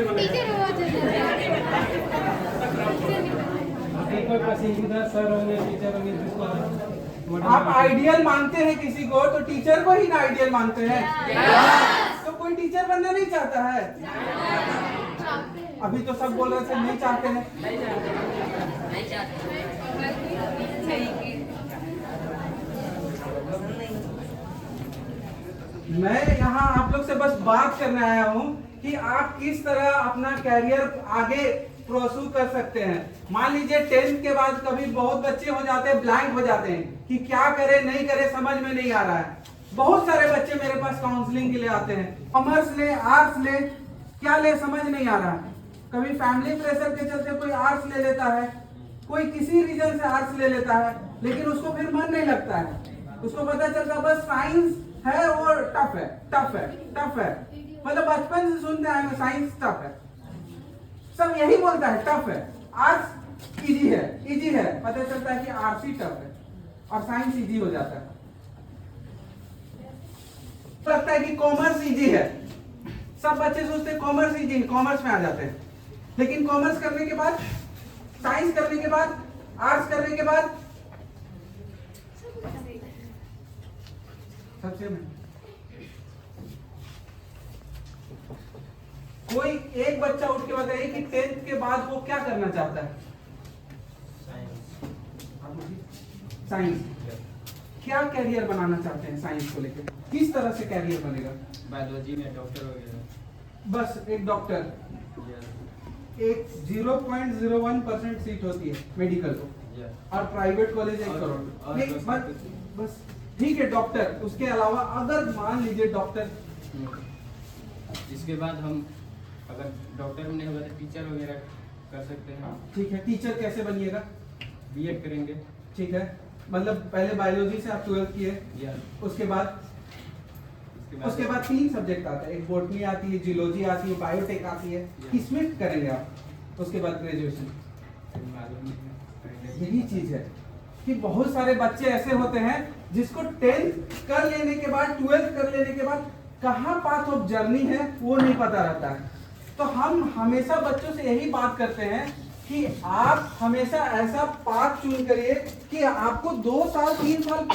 कोई पसंदीदा सर होंगे, टीचर होंगे जिसको आप आइडियल मानते हैं किसी को, तो टीचर को ही ना आइडियल मानते हैं। तो कोई टीचर बनना नहीं चाहता है? अभी तो सब बोल रहे थे नहीं चाहते हैं। मैं यहाँ आप लोग से बस बात करने आया हूँ कि आप किस तरह अपना कैरियर आगे प्रोसू कर सकते हैं। मान लीजिए 10th के बाद कभी बहुत बच्चे हो जाते हैं, ब्लैंक हो जाते हैं कि क्या करे नहीं करे, समझ में नहीं आ रहा है। बहुत सारे बच्चे मेरे पास काउंसलिंग के लिए आते हैं, कॉमर्स ले, आर्ट्स ले, क्या ले समझ नहीं आ रहा है। कभी फैमिली प्रेशर के चलते कोई आर्ट्स ले लेता है, कोई किसी रीजन से आर्ट्स ले लेता है, लेकिन उसको फिर मन नहीं लगता है। उसको पता चलता बस साइंस है और टफ है, टफ है, टफ है। मतलब बचपन से सुनते आए साइंस टफ है, सब यही बोलता है टफ है। आर्ट्स इजी है, इजी है, पता चलता है कि आर्ट्स ही टफ है और साइंस इजी हो जाता है। लगता है कि कॉमर्स इजी है, सब बच्चे सोचते हैं कॉमर्स इजी है, कॉमर्स में आ जाते हैं। लेकिन कॉमर्स करने के बाद, साइंस करने के बाद, आर्ट्स करने के बाद सबसे में कोई एक बच्चा उठ के बताइए कि 10th के बाद वो क्या करना चाहता है? साइंस। क्या कैरियर बनाना चाहते हैं साइंस को लेकर? किस तरह से कैरियर बनेगा? बायोलॉजी में डॉक्टर वगैरह। बस एक डॉक्टर। एक 0.01% सीट होती है मेडिकल को और प्राइवेट कॉलेज 1 करोड़। बस ठीक है डॉक्टर। उसके अलावा अगर मान लीजिए डॉक्टर, इसके बाद हम अगर डॉक्टर नहीं होगा तो टीचर वगैरह कर सकते हैं। ठीक है, टीचर कैसे बनिएगा? बीएड करेंगे। ठीक है, मतलब पहले बायोलॉजी से आप 12th किए, उसके बाद 3 सब्जेक्ट आते हैं। एक बॉटनी आती है, जियोलॉजी आती है, बायोटेक आती है। किसमें करेंगे आप? उसके बाद ग्रेजुएशन। यही चीज है कि बहुत सारे बच्चे ऐसे होते हैं जिसको 10th कर लेने के बाद, 12th कर लेने के बाद कहाँ पाथ ऑफ जर्नी है वो नहीं पता रहता है। तो हम हमेशा बच्चों से यही बात करते हैं कि आप हमेशा ऐसा पाथ चूज करिए कि आपको 2 साल 3 साल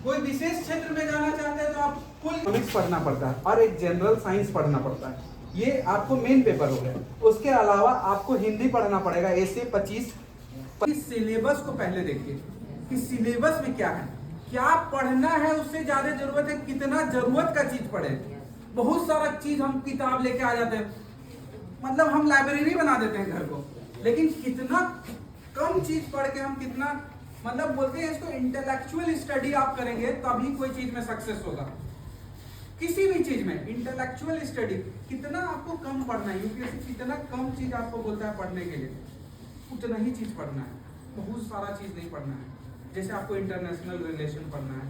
कोई विशेष क्षेत्र में जाना चाहते हैं तो आप फुल इकोनॉमिक्स पढ़ना पड़ता है और एक जनरल साइंस पढ़ना पड़ता है। ये आपको मेन पेपर हो गया। उसके अलावा आपको हिंदी पढ़ना पड़ेगा, ऐसे 25। सिलेबस को पहले देखिए कि सिलेबस में क्या है, क्या पढ़ना है, उससे ज्यादा जरूरत है कितना जरूरत का चीज पढ़े। बहुत सारा चीज हम किताब लेके आ जाते हैं, मतलब हम लाइब्रेरी बना देते हैं घर को, लेकिन कितना कम चीज पढ़ के हम कितना, मतलब बोलते हैं इसको इंटेलेक्चुअल स्टडी आप करेंगे तभी कोई चीज में सक्सेस होगा। किसी भी चीज में इंटेलेक्चुअल स्टडी कितना आपको कम पढ़ना है। यूपीएससी कितना कम चीज आपको बोलता है पढ़ने के लिए, उतना ही चीज पढ़ना है, बहुत सारा चीज नहीं पढ़ना है। जैसे आपको इंटरनेशनल रिलेशन पढ़ना है,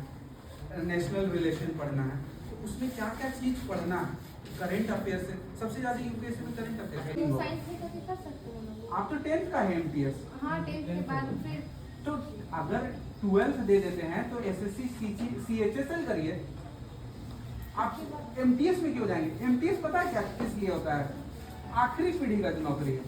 नेशनल रिलेशन पढ़ना है, तो उसमें क्या क्या चीज पढ़ना है। करंट अफेयर से सबसे ज्यादा यूपीएससी में करंट अफेयर है। आप तो 10th का है एमटीएस। हाँ, 10th के बाद फिर तो अगर 12th दे देते हैं तो एसएससी सीएचएसएल करिए। आप एमटीएस में क्यों जाएंगे? एमटीएस पता है क्या किस लिए होता है? आखिरी पीढ़ी का जो नौकरी है।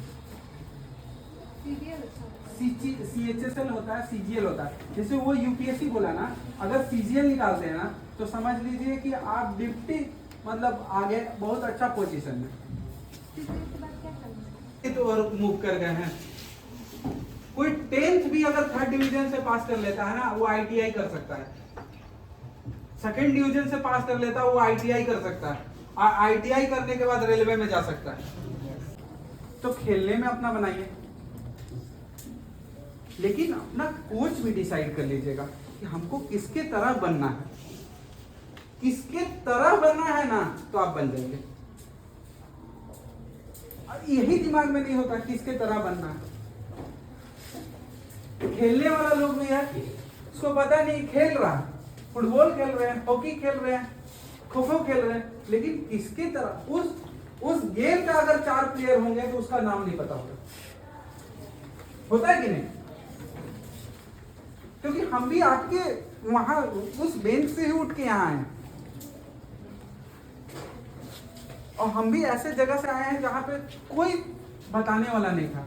सीएचएसएल होता है, सीजीएल होता है। जैसे वो यूपीएससी बोला ना, अगर सीजीएल निकालते हैं ना तो समझ लीजिए कि आप डिप्टी, मतलब आगे बहुत अच्छा पोजीशन में तो और मूव कर गए हैं। कोई 10th भी अगर 3rd डिवीजन से पास कर लेता है ना, वो आईटीआई कर सकता है। 2nd डिवीजन से पास कर लेता है, वो आईटीआई कर सकता है। आईटीआई करने के बाद रेलवे में जा सकता है। तो खेलने में अपना बनाइए, लेकिन अपना कोच भी डिसाइड कर लीजिएगा कि हमको किसके तरह बनना है। किसके तरह बनना है ना तो आप बन जाएंगे। यही दिमाग में नहीं होता किसके तरह बनना है। खेलने वाला लोग भी है, उसको पता नहीं खेल रहा है, फुटबॉल खेल रहे हैं, हॉकी खेल रहे हैं, खो खो खेल रहे हैं, लेकिन किसके तरह उस गेम का अगर 4 प्लेयर होंगे तो उसका नाम नहीं पता होता है कि नहीं? क्योंकि हम भी आपके वहां उस बेंच से ही उठ के यहाँ आए। और हम भी ऐसे जगह से आए हैं जहाँ पे कोई बताने वाला नहीं था।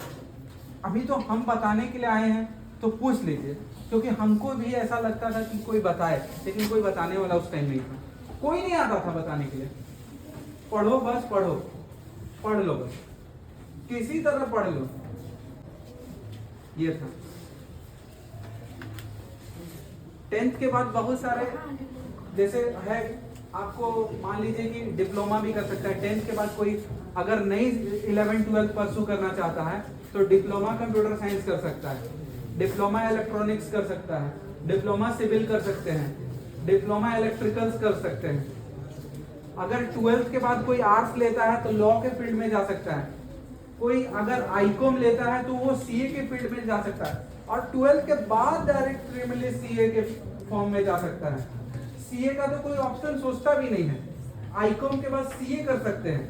अभी तो हम बताने के लिए आए हैं, तो पूछ लीजिए, क्योंकि हमको भी ऐसा लगता था कि कोई बताए, लेकिन कोई बताने वाला उस टाइम नहीं था, कोई नहीं आता था बताने के लिए। पढ़ो बस पढ़ो, पढ़ लो बस, किसी तरह पढ़ लो, ये था। 10th के बाद बहुत सारे जैसे है, आपको मान लीजिए कि डिप्लोमा भी कर सकता है। 10th के बाद कोई अगर नहीं 11th 12th परसू करना चाहता है तो डिप्लोमा कंप्यूटर साइंस कर सकता है, डिप्लोमा इलेक्ट्रॉनिक्स कर सकता है, डिप्लोमा सिविल कर सकते हैं, डिप्लोमा इलेक्ट्रिकल्स कर सकते हैं। अगर 12th के बाद कोई आर्ट्स लेता है तो लॉ के फील्ड में जा सकता है। कोई अगर आईकॉम लेता है तो वो सीए के फील्ड में जा सकता है, और 12th के बाद डायरेक्ट प्रीमियरली सीए के फॉर्म में जा सकता है। सीए का तो कोई ऑप्शन सोचता भी नहीं है, आईकॉम के बाद सीए कर सकते हैं।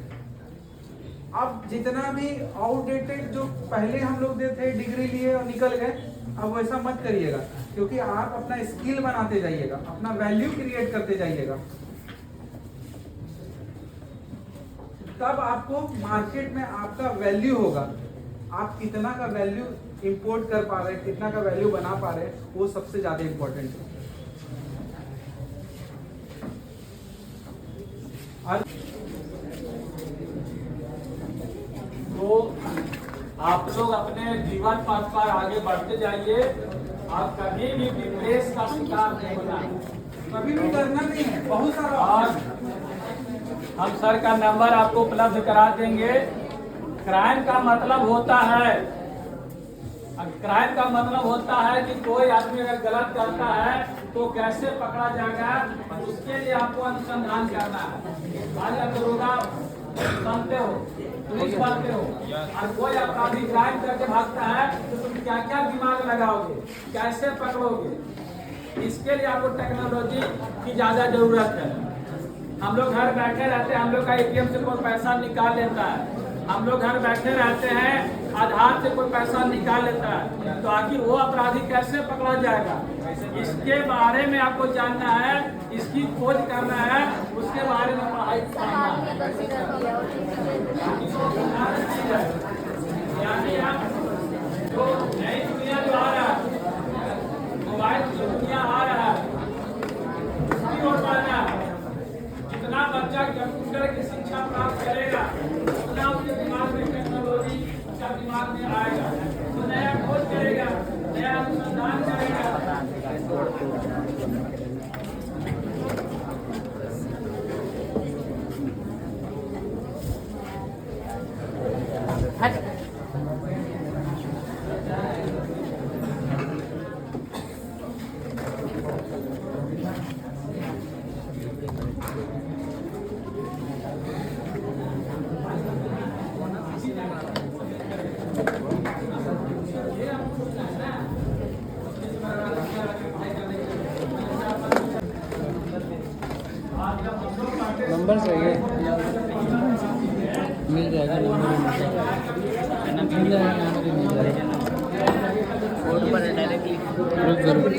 अब जितना भी आउटडेटेड जो पहले हम लोग थे डिग्री लिए और निकल गए, अब वैसा मत करिएगा, क्योंकि आप अपना स्किल बनाते जाइएगा, अपना वैल्यू क्रिएट करते जाइएगा, तब आपको मार्केट में आपका वैल्यू होगा। आप कितना का वैल्यू इंपोर्ट कर पा रहे हैं, कितना का वैल्यू बना पा रहे हैं, वो सबसे ज्यादा इंपॉर्टेंट है। तो आप लोग अपने जीवन पथ पर आगे बढ़ते जाइए और कभी भी विप्रेस का शिकार नहीं होना, कभी भी डरना नहीं है। बहुत सारा और हम सर का नंबर आपको उपलब्ध करा देंगे। क्राइम का मतलब होता है, क्राइम का मतलब होता है कि कोई आदमी अगर गलत करता है तो कैसे पकड़ा जाएगा, उसके लिए आपको अनुसंधान करना है। आज आप दरोगा बनते हो, पुलिस बनते हो, और कोई अपराधी क्राइम करके भागता है तो तुम क्या क्या दिमाग लगाओगे, कैसे पकड़ोगे, इसके लिए आपको टेक्नोलॉजी की ज्यादा जरूरत है। हम लोग घर बैठे रहते हैं, हम लोग का एटीएम से कोई पैसा निकाल लेता है, हम लोग घर बैठे रहते हैं, आधार से कोई पैसा निकाल लेता है, तो आखिर वो अपराधी कैसे पकड़ा जाएगा, इसके बारे में आपको जानना है, इसकी खोज करना है, उसके बारे में पढ़ाई करना है। यानी आप जो नई दुनिया जो आ रहा है, मोबाइल की दुनिया आ रहा है, उसकी ओर बढ़ना है। जितना बच्चा कंप्यूटर की शिक्षा प्राप्त करेगा उतना उसके दिमाग में टेक्नोलॉजी उसका दिमाग में आएगा, तो नया खोज करेगा, नया अनुसंधान करेगा। नंबर चाहिए, मिल जाएगा, नंबर मिल जाएगा, मिल जाएगा, बोर्ड पर डायरेक्टली जरूर।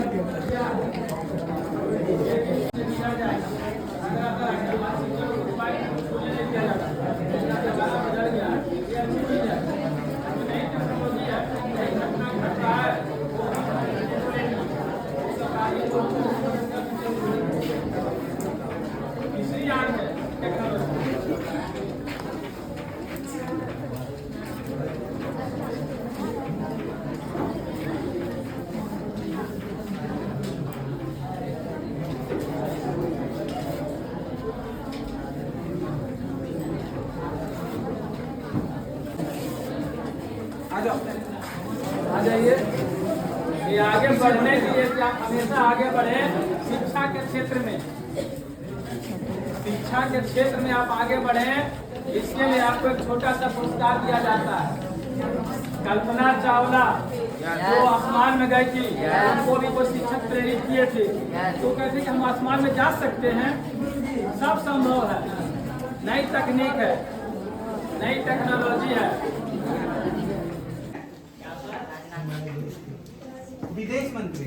आ जाइए। ये आगे बढ़ने के लिए कि आप हमेशा आगे बढ़े शिक्षा के क्षेत्र में, शिक्षा के क्षेत्र में आप आगे बढ़े, इसके लिए आपको एक छोटा सा पुरस्कार दिया जाता है। कल्पना चावला जो आसमान में गई थी, उनको भी कोई शिक्षक प्रेरित किए थे, तो कहते कि हम आसमान में जा सकते हैं, सब संभव है। नई तकनीक है, नई टेक्नोलॉजी है। विदेश मंत्री,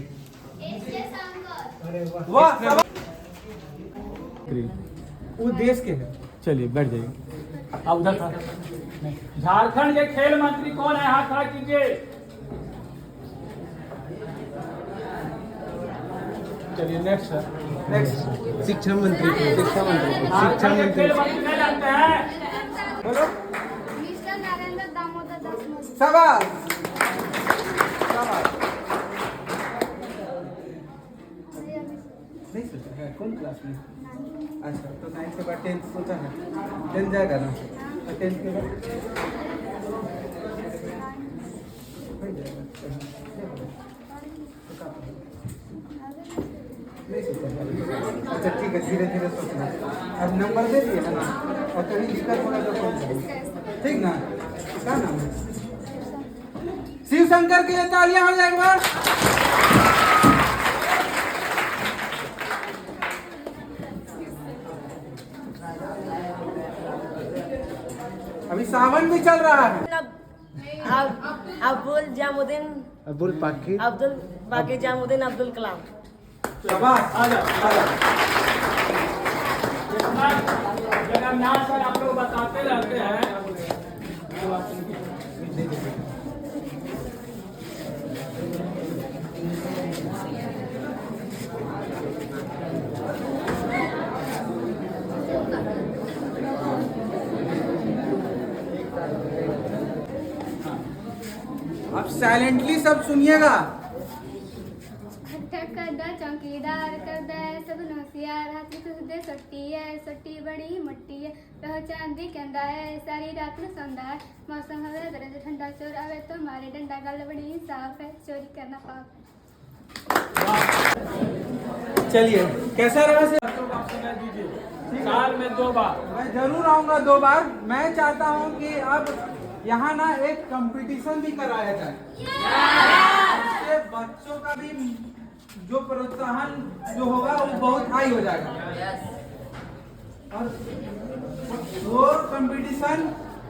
अरे वाह, वो देश के हैं। चलिए बैठ जाइए। अब उधर खड़ा नहीं। झारखंड के खेल मंत्री कौन है? हाथ खड़ा कीजिए। चलिए नेक्स्ट सर। नेक्स्ट शिक्षा मंत्री झारखंड के खेल मंत्री नहीं जानते हैं? बोलो। मिस्टर नरेंद्र दामोदर दास मोदी। शाबाश शाबाश। नहीं सोचा है कौन क्लास में? अच्छा तो 9 के बाद 10 सोचा है? 10 जाएगा ना? 10 के बाद हो जाएगा। नहीं सोचा है। अच्छा ठीक है, धीरे धीरे सोचना। अब नंबर दे दिए है ना, और कहीं दिक्कत होगा तो फोन करो, ठीक ना? क्या नाम है? शिव शंकर के लिए तालियां हो जाए एक बार। अभी सावन भी चल रहा है। अब्दुल जामुद्दीन अब्दुल बाकी जामुद्दीन अब्दुल कलाम। शाबाश। जगन्नाथ सर आप लोग बताते रहते हैं। अब साइलेंटली सब सुनिएगा। चौकीदार कर दे सब नौसियार हाथ दे सट्टी है सट्टी बड़ी मट्टी है पहचान दी कहता है सारी रात में सौंदा है मौसम हवे दर्द ठंडा चोर आवे तो मारे डंडा गल बड़ी साफ है चोरी करना पाप। चलिए कैसा रहा सर? साल में 2 बार मैं जरूर आऊंगा 2 बार। मैं चाहता हूं कि अब यहाँ ना एक कंपटीशन भी कराया जाए। इससे बच्चों का भी जो प्रोत्साहन जो होगा वो बहुत हाई हो जाएगा। और वो कंपटीशन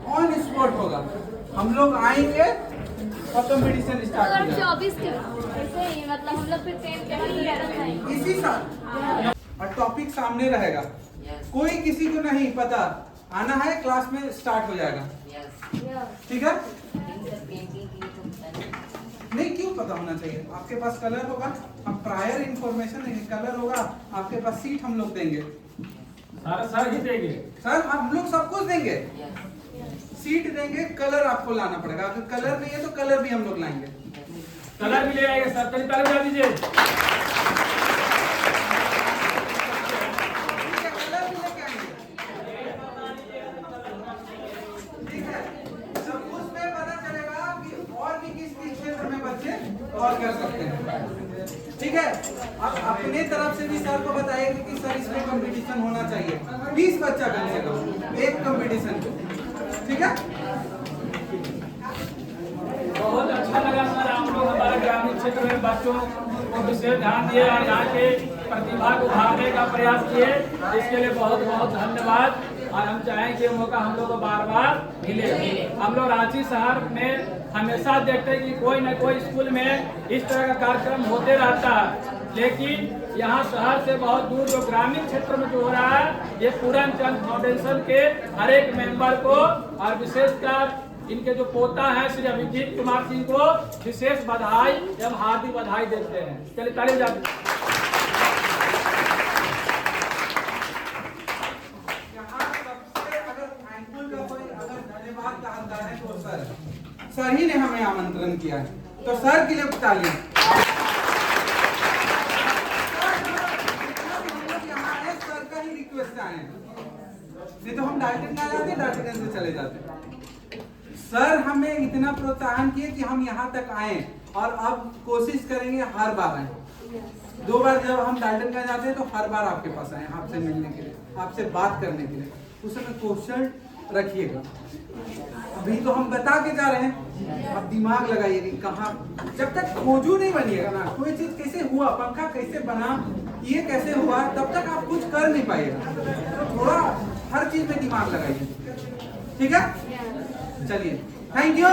ऑन स्पॉट होगा। हम लोग आएंगे और कंपटीशन स्टार्ट हो जाएगा। 24 के ऐसे ही मतलब हम लोग फिर 10 के बाद 11 खाएंगे इसी साल। और टॉपिक सामने रहेगा, कोई किसी को नहीं पता, आना है क्लास में स्टार्ट हो जाएगा। ठीक है? नहीं क्यों पता होना चाहिए? आपके पास कलर होगा, हम प्रायर इंफॉर्मेशन कलर होगा, आपके पास सीट हम लोग देंगे। सर ही देंगे। सर हम लोग सब कुछ देंगे, सीट देंगे, कलर आपको लाना पड़ेगा। अगर कलर नहीं है तो कलर भी हम लोग लाएंगे। कलर भी ले आएंगे सर। चलिए ताली बजा दीजिए। कलर भी लेके आएंगे। ठीक है, सब उसमें पता चलेगा कि और भी किस क्षेत्र में बच्चे और कर सकते हैं। ठीक है, अब अपने तरफ से भी सर को बताइए कि सर इसमें कंपटीशन होना चाहिए। 20 बच्चा कम से कम एक कंपटीशन को। ठीक है, बहुत अच्छा लगा सर। आप लोग हमारे ग्रामीण क्षेत्र में बच्चों को विशेष ध्यान दिए और यहाँ के प्रतिभा को उभारने का प्रयास किए, इसके लिए बहुत बहुत धन्यवाद। और हम चाहें कि मौका हम लोग को बार बार मिले। हम लोग रांची शहर में हमेशा देखते हैं कि कोई न कोई स्कूल में इस तरह का कार्यक्रम होते रहता है, लेकिन यहाँ शहर से बहुत दूर जो ग्रामीण क्षेत्र में जो हो रहा है, ये पूरनचंद फाउंडेशन के हर एक मेंबर को और विशेषकर इनके जो पोता हैं श्री अभिजीत कुमार सिंह को विशेष बधाई एवं हार्दिक बधाई देते हैं। चलिए ताली बजाते। सर ही ने हमें आमंत्रण किया है, तो सर के लिए तालियां। सर का ही रिक्वेस्ट आए, नहीं तो हम डाल्टन आ जाते, डाल्टन से चले जाते। सर हमें इतना प्रोत्साहन किए कि हम यहाँ तक आए और अब कोशिश करेंगे हर बार आए। 2 बार जब हम डाल्टन का जाते हैं तो हर बार आपके पास आए, आपसे मिलने के लिए, आपसे बात करने के लिए। उस समय क्वेश्चन रखिएगा। अभी तो हम बता के जा रहे हैं, अब दिमाग लगाइए कि कहाँ, जब तक खोजू नहीं बनिएगा ना, कोई चीज कैसे हुआ, पंखा कैसे बना, ये कैसे हुआ, तब तक आप कुछ कर नहीं पाइएगा। तो थोड़ा हर चीज में दिमाग लगाइए। ठीक है, चलिए, थैंक यू।